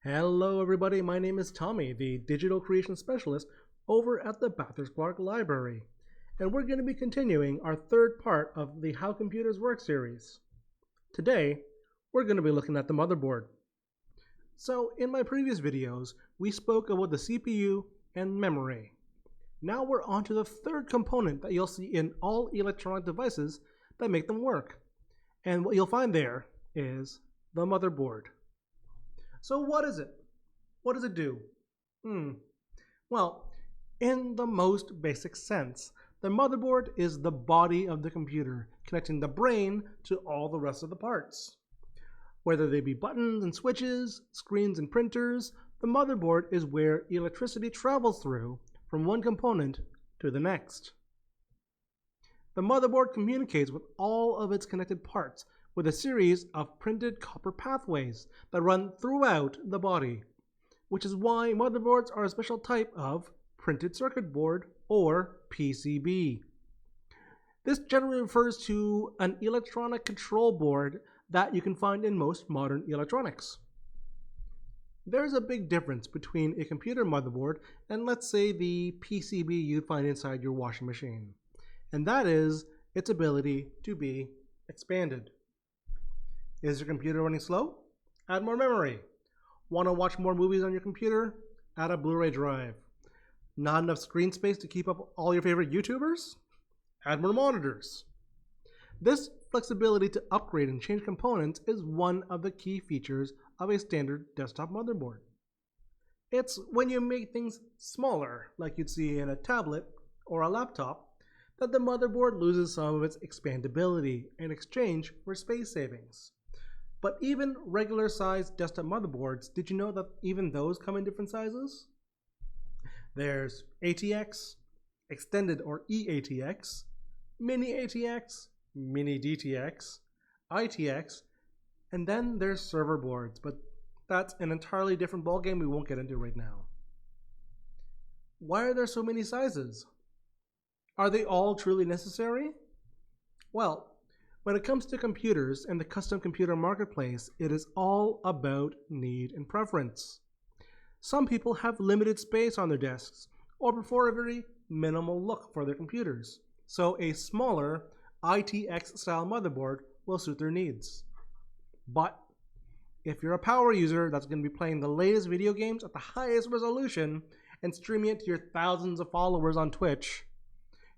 Hello everybody, my name is Tommy, the Digital Creation Specialist over at the Bathurst Clark Library. And we're going to be continuing our third part of the How Computers Work series. Today, we're going to be looking at the motherboard. So in my previous videos, we spoke about the CPU and memory. Now we're on to the third component that you'll see in all electronic devices that make them work. And what you'll find there is the motherboard. So what is it? What does it do? Well, in the most basic sense, the motherboard is the body of the computer, connecting the brain to all the rest of the parts. Whether they be buttons and switches, screens and printers, the motherboard is where electricity travels through from one component to the next. The motherboard communicates with all of its connected parts with a series of printed copper pathways that run throughout the body, which is why motherboards are a special type of printed circuit board, or PCB. This generally refers to an electronic control board that you can find in most modern electronics. There's a big difference between a computer motherboard and, let's say, the PCB you'd find inside your washing machine, and that is its ability to be expanded. Is your computer running slow? Add more memory. Want to watch more movies on your computer? Add a Blu-ray drive. Not enough screen space to keep up all your favorite YouTubers? Add more monitors. This flexibility to upgrade and change components is one of the key features of a standard desktop motherboard. It's when you make things smaller, like you'd see in a tablet or a laptop, that the motherboard loses some of its expandability in exchange for space savings. But even regular sized desktop motherboards, did you know that even those come in different sizes? There's ATX, Extended or eATX, Mini ATX, Mini DTX, ITX, and then there's server boards, but that's an entirely different ballgame we won't get into right now. Why are there so many sizes? Are they all truly necessary? Well, when it comes to computers and the custom computer marketplace, it is all about need and preference. Some people have limited space on their desks or prefer a very minimal look for their computers, so a smaller ITX style motherboard will suit their needs. But if you're a power user that's going to be playing the latest video games at the highest resolution and streaming it to your thousands of followers on Twitch,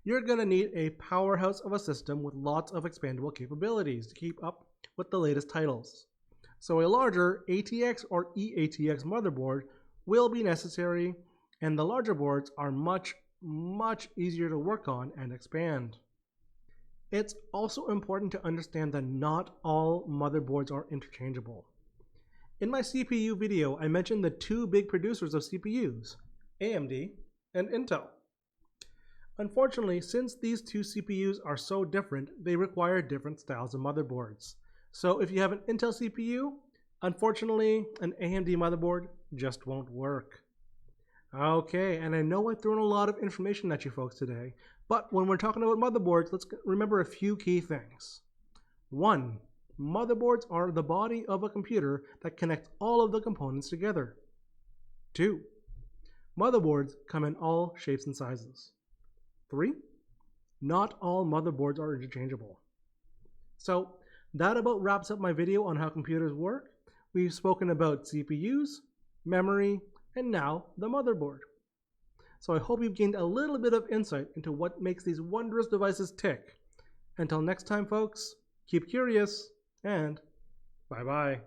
you're going to need a powerhouse of a system with lots of expandable capabilities to keep up with the latest titles. So a larger ATX or eATX motherboard will be necessary, and the larger boards are much easier to work on and expand. It's also important to understand that not all motherboards are interchangeable. In my CPU video, I mentioned the two big producers of CPUs, AMD and Intel. Unfortunately, since these two CPUs are so different, they require different styles of motherboards. So if you have an Intel CPU, unfortunately, an AMD motherboard just won't work. Okay, and I know I've thrown a lot of information at you folks today, but when we're talking about motherboards, let's remember a few key things. 1. Motherboards are the body of a computer that connects all of the components together. 2. Motherboards come in all shapes and sizes. 3. Not all motherboards are interchangeable. So that about wraps up my video on how computers work. We've spoken about CPUs, memory, and now the motherboard. So I hope you've gained a little bit of insight into what makes these wondrous devices tick. Until next time, folks, keep curious, and bye-bye.